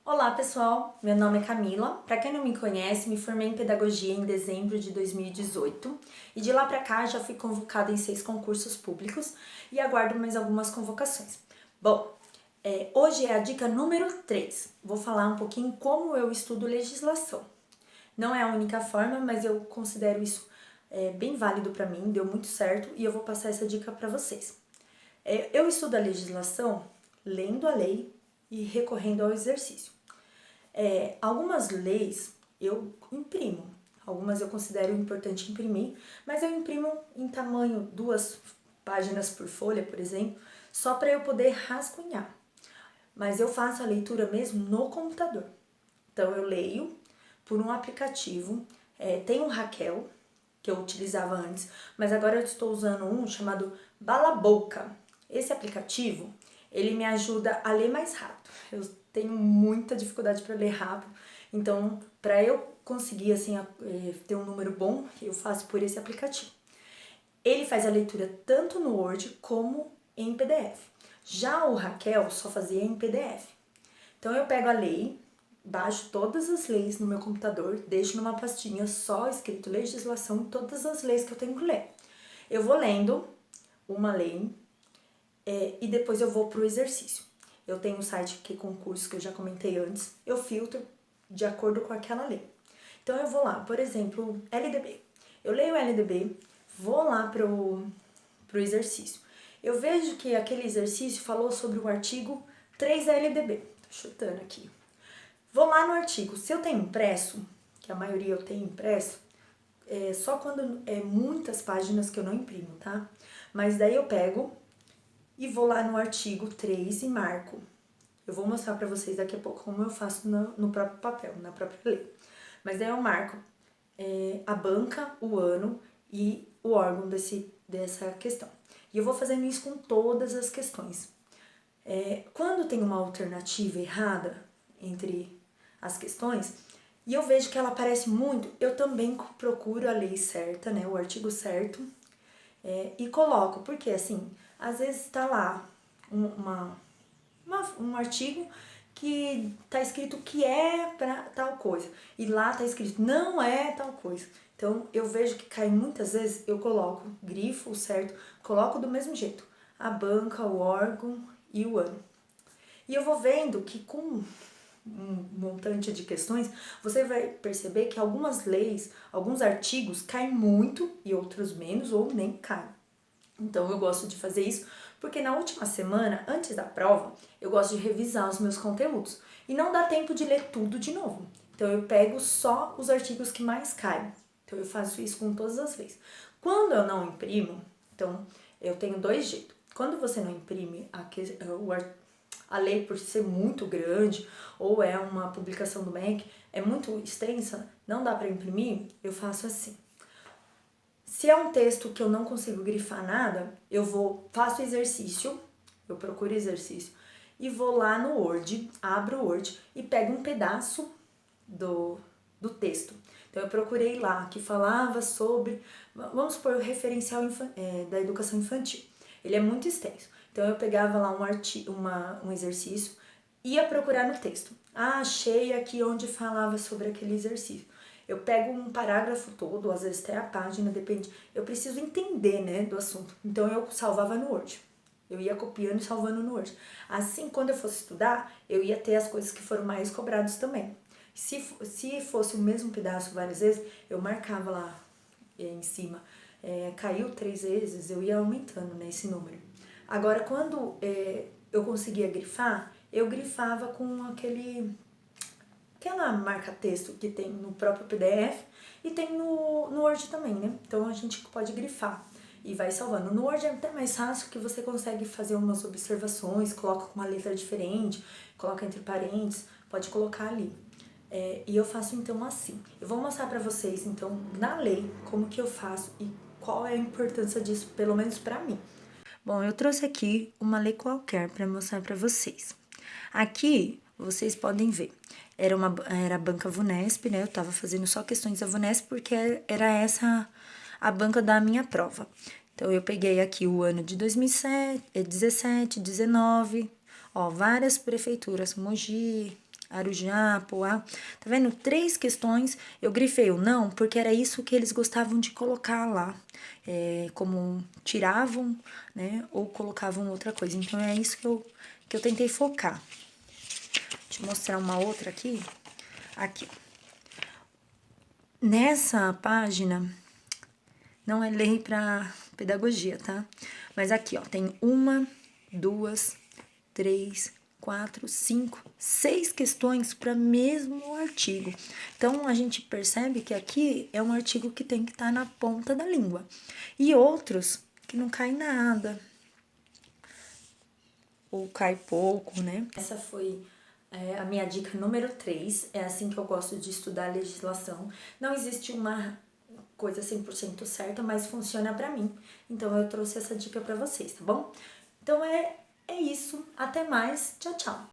Olá pessoal, meu nome é Camila. Para quem não me conhece, me formei em Pedagogia em dezembro de 2018 e de lá para cá já fui convocada em 6 concursos públicos e aguardo mais algumas convocações. Bom, hoje é a dica número 3. Vou falar um pouquinho como eu estudo legislação. Não é a única forma, mas eu considero isso bem válido para mim, deu muito certo e eu vou passar essa dica para vocês. Eu estudo a legislação lendo a lei e recorrendo ao exercício. Algumas leis eu imprimo, algumas eu considero importante imprimir, mas eu imprimo em tamanho 2 páginas por folha, por exemplo, só para eu poder rascunhar. Mas eu faço a leitura mesmo no computador. Então eu leio por um aplicativo, tem um Raquel, que eu utilizava antes, mas agora eu estou usando um chamado Balaboca. Esse aplicativo, ele me ajuda a ler mais rápido. Eu tenho muita dificuldade para ler rápido, então para eu conseguir assim ter um número bom, eu faço por esse aplicativo. Ele faz a leitura tanto no Word como em PDF. Já o Raquel só fazia em PDF. Então eu pego a lei, baixo todas as leis no meu computador, deixo numa pastinha só escrito legislação, todas as leis que eu tenho que ler. Eu vou lendo uma lei e depois eu vou pro exercício. Eu tenho um site que concurso que eu já comentei antes, eu filtro de acordo com aquela lei. Então eu vou lá, por exemplo, LDB. Eu leio o LDB, vou lá pro exercício. Eu vejo que aquele exercício falou sobre o artigo 3 da LDB. Tô chutando aqui. Vou lá no artigo. Se eu tenho impresso, que a maioria eu tenho impresso, só quando é muitas páginas que eu não imprimo, tá? Mas daí eu pego e vou lá no artigo 3 e marco. Eu vou mostrar pra vocês daqui a pouco como eu faço no próprio papel, na própria lei. Mas daí eu marco a banca, o ano e o órgão dessa questão. E eu vou fazendo isso com todas as questões. Quando tem uma alternativa errada entre as questões, e eu vejo que ela aparece muito, eu também procuro a lei certa, né, o artigo certo, e coloco, porque assim, às vezes está lá um artigo que tá escrito que é para tal coisa, e lá tá escrito não é tal coisa. Então eu vejo que cai muitas vezes, eu coloco grifo certo, coloco do mesmo jeito, a banca, o órgão e o ano. E eu vou vendo que com um montante de questões, você vai perceber que algumas leis, alguns artigos caem muito e outros menos ou nem caem. Então eu gosto de fazer isso porque na última semana, antes da prova, eu gosto de revisar os meus conteúdos e não dá tempo de ler tudo de novo. Então eu pego só os artigos que mais caem. Então eu faço isso com todas as leis. Quando eu não imprimo, então eu tenho 2 jeitos. Quando você não imprime a lei por ser muito grande ou é uma publicação do MEC, é muito extensa, não dá para imprimir, eu faço assim. Se é um texto que eu não consigo grifar nada, faço exercício, eu procuro exercício e vou lá no Word, abro o Word e pego um pedaço do texto. Então eu procurei lá que falava sobre, vamos supor, o referencial da educação infantil. Ele é muito extenso. Então eu pegava lá um exercício, ia procurar no texto. Achei aqui onde falava sobre aquele exercício. Eu pego um parágrafo todo, às vezes até a página, depende. Eu preciso entender, né, do assunto. Então eu salvava no Word. Eu ia copiando e salvando no Word. Assim, quando eu fosse estudar, eu ia ter as coisas que foram mais cobradas também. Se fosse o mesmo pedaço várias vezes, eu marcava lá em cima. Caiu 3 vezes, eu ia aumentando, né, esse número. Agora, quando eu conseguia grifar, eu grifava com aquela marca-texto que tem no próprio PDF e tem no Word também, né? Então a gente pode grifar e vai salvando. No Word é até mais fácil que você consegue fazer umas observações, coloca com uma letra diferente, coloca entre parênteses, pode colocar ali. E eu faço então assim. Eu vou mostrar pra vocês então na lei como que eu faço e qual é a importância disso, pelo menos pra mim. Bom, eu trouxe aqui uma lei qualquer para mostrar para vocês. Aqui vocês podem ver, era a banca VUNESP, né? Eu tava fazendo só questões da VUNESP porque era essa a banca da minha prova. Então eu peguei aqui o ano de 2017, 19, ó, várias prefeituras, Mogi, Arujá, Poá. Tá vendo? 3 questões. Eu grifei o não, porque era isso que eles gostavam de colocar lá. Como tiravam, né? Ou colocavam outra coisa. Então, é isso que eu tentei focar. Deixa eu mostrar uma outra aqui. Aqui. Nessa página, não é lei para pedagogia, tá? Mas aqui, ó, tem 1, 2, 3, 4, 5, 6 questões para mesmo artigo. Então, a gente percebe que aqui é um artigo que tem que estar na ponta da língua. E outros que não cai nada. Ou cai pouco, né? Essa foi a minha dica número 3. É assim que eu gosto de estudar a legislação. Não existe uma coisa 100% certa, mas funciona pra mim. Então, eu trouxe essa dica pra vocês, tá bom? Então, é isso. Até mais. Tchau, tchau.